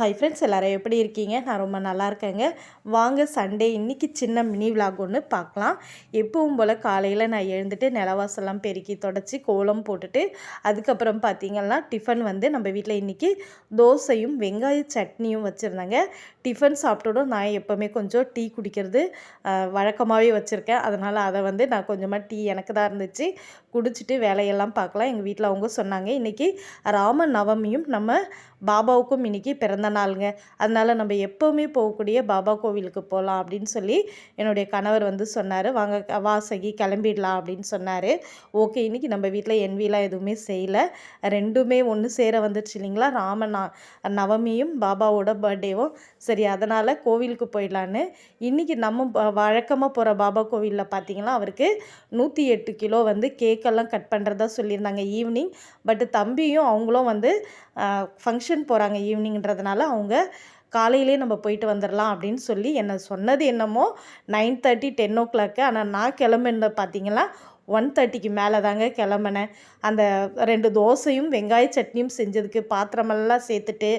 Hi friends, எல்லோரும் எப்படி இருக்கீங்க? நான் ரொம்ப நல்லா இருக்கேங்க. வாங்க சண்டே இன்றைக்கி சின்ன மினி விலாக் ஒன்று பார்க்கலாம். எப்பவும் போல் காலையில் நான் எழுந்துட்டு நிலவாசலாம் பெருக்கி தொடச்சி கோலம் போட்டுட்டு அதுக்கப்புறம் பார்த்திங்கன்னா டிஃபன் நம்ம வீட்டில் இன்றைக்கி தோசையும் வெங்காய சட்னியும் வச்சுருந்தேங்க. டிஃபன் சாப்பிட்டோடும் நான் எப்போவுமே கொஞ்சம் டீ குடிக்கிறது வழக்கமாகவே வச்சுருக்கேன். அதனால் அதை நான் கொஞ்சமாக டீ எனக்கு தான் இருந்துச்சு குடிச்சிட்டு வேலையெல்லாம் பார்க்கலாம். எங்கள் வீட்டில் அவங்க சொன்னாங்க இன்றைக்கி ராம நவமியும் நம்ம பாபாவுக்கும் இன்றைக்கி பிறந்த நாளுங்க. அதனால் நம்ம எப்போவுமே போகக்கூடிய பாபா கோவிலுக்கு போகலாம் அப்படின்னு சொல்லி என்னுடைய கணவர் சொன்னார். வாங்க வாசகி கிளம்பிடலாம் அப்படின்னு சொன்னார். ஓகே, இன்றைக்கி நம்ம வீட்டில் என்விலாம் எதுவுமே செய்யலை. ரெண்டுமே ஒன்று சேர வந்துடுச்சு இல்லைங்களா, நவமியும் பாபாவோட பர்த்டேவும். சரி, அதனால் கோவிலுக்கு போயிடலான்னு இன்றைக்கி நம்ம வழக்கமாக போகிற பாபா கோவிலில் பார்த்திங்கன்னா அவருக்கு 108 கிலோ கேக்கெல்லாம் கட் பண்ணுறதா சொல்லியிருந்தாங்க ஈவினிங். பட் தம்பியும் அவங்களும் ஃபங்க்ஷன் போகிறாங்க ஈவினிங்கிறதுனால அவங்க காலையிலே நம்ம போயிட்டு வந்துடலாம் அப்படின்னு சொல்லி என்னை சொன்னது என்னமோ 9:30 10 ஆனால் நான் கிளம்புனது பார்த்திங்கன்னா 1:30க்கு மேலே தாங்க கிளம்புனேன். அந்த 2 தோசையும் வெங்காய சட்னியும் செஞ்சதுக்கு பாத்திரமெல்லாம் சேர்த்துட்டு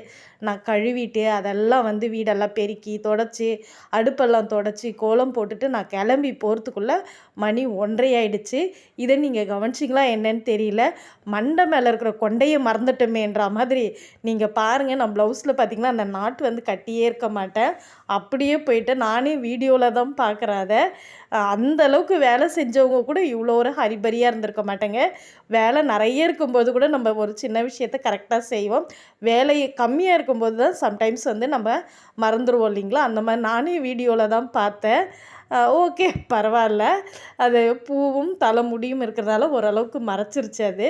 நான் கழுவிட்டு அதெல்லாம் வீடெல்லாம் பெருக்கி தொடச்சி அடுப்பெல்லாம் தொடச்சி கோலம் போட்டுட்டு நான் கிளம்பி போகிறதுக்குள்ளே மணி 1:30 ஆயிடுச்சு. இதை நீங்கள் கவனிச்சிங்களா என்னன்னு தெரியல, மண்டை மேலே இருக்கிற கொண்டையை மறந்துட்டோமேன்ற மாதிரி. நீங்கள் பாருங்கள், நான் ப்ளவுஸில் பார்த்திங்கன்னா அந்த நாட்டு கட்டியே இருக்க மாட்டேன், அப்படியே போயிட்டு நானே வீடியோவில் தான் பார்க்குறேன். அதை அந்தளவுக்கு வேலை செஞ்சவங்க கூட இவ்வளோ ஒரு ஹரிபரியாக இருந்திருக்க மாட்டேங்க. வேலை நிறைய இருக்கும்போது கூட நம்ம ஒரு சின்ன விஷயத்த கரெக்டாக செய்வோம். வேலை கம்மியாக இருக்கும்போது தான் சம்டைம்ஸ் நம்ம மறந்துடுவோம் இல்லைங்களா. அந்த மாதிரி நானே வீடியோவில் தான் பார்த்தேன். ஓகே, பரவாயில்ல. அது பூவும் தலைமுடியும் இருக்கிறதால ஓரளவுக்கு மறைச்சிருச்சு. அது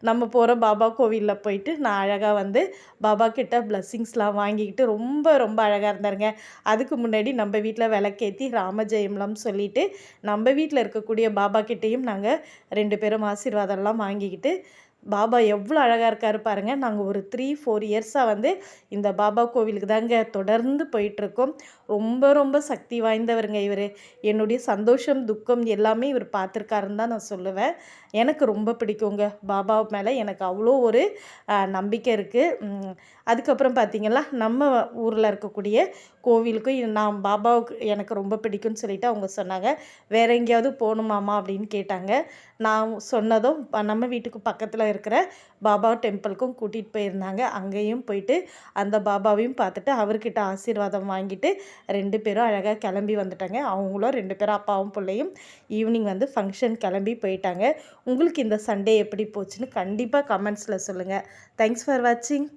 நம்ம போகிற பாபா கோவிலில் போயிட்டு நான் அழகாக பாபா கிட்ட பிளஸ்ஸிங்ஸ்லாம் வாங்கிக்கிட்டு ரொம்ப ரொம்ப அழகாக இருந்தாருங்க. அதுக்கு முன்னாடி நம்ம வீட்டில் விளக்கேற்றி ராமஜெயம்லாம் சொல்லிவிட்டு நம்ம வீட்டில் இருக்கக்கூடிய பாபா கிட்டேயும் நாங்கள் 2 பேரும் ஆசீர்வாதம்லாம் வாங்கிக்கிட்டு பாபா எவ்வளோ அழகாக இருக்கார் பாருங்கள். நாங்கள் ஒரு 3-4 இயர்ஸாக இந்த பாபா கோவிலுக்கு தாங்க தொடர்ந்து போயிட்டுருக்கோம். ரொம்ப ரொம்ப சக்தி வாய்ந்தவருங்க இவர். என்னுடைய சந்தோஷம் துக்கம் எல்லாமே இவர் பார்த்துருக்காருன்னு தான் நான் சொல்லுவேன். எனக்கு ரொம்ப பிடிக்குங்க பாபா மேலே. எனக்கு அவ்வளோ ஒரு நம்பிக்கை இருக்குது. அதுக்கப்புறம் பார்த்திங்கன்னா நம்ம ஊரில் இருக்கக்கூடிய கோவிலுக்கும் நான் பாபாவுக்கு எனக்கு ரொம்ப பிடிக்கும்னு சொல்லிவிட்டு அவங்க சொன்னாங்க. வேறு எங்கேயாவது போகணுமாமா அப்படின்னு கேட்டாங்க. நான் சொன்னதும் நம்ம வீட்டுக்கு பக்கத்தில் இருக்கிற பாபா டெம்பிளுக்கும் கூட்டிகிட்டு போயிருந்தாங்க. அங்கேயும் போயிட்டு அந்த பாபாவையும் பார்த்துட்டு அவர்கிட்ட ஆசீர்வாதம் வாங்கிட்டு 2 பேரும் அழகாக கிளம்பி வந்துட்டாங்க. அவங்களும் 2 பேரும் அப்பாவும் பிள்ளையும் ஈவினிங் ஃபங்க்ஷன் கிளம்பி போயிட்டாங்க. உங்களுக்கு இந்த சண்டே எப்படி போச்சுன்னு கண்டிப்பாக கமெண்ட்ஸில் சொல்லுங்கள். தேங்க்ஸ் ஃபார் வாட்சிங்.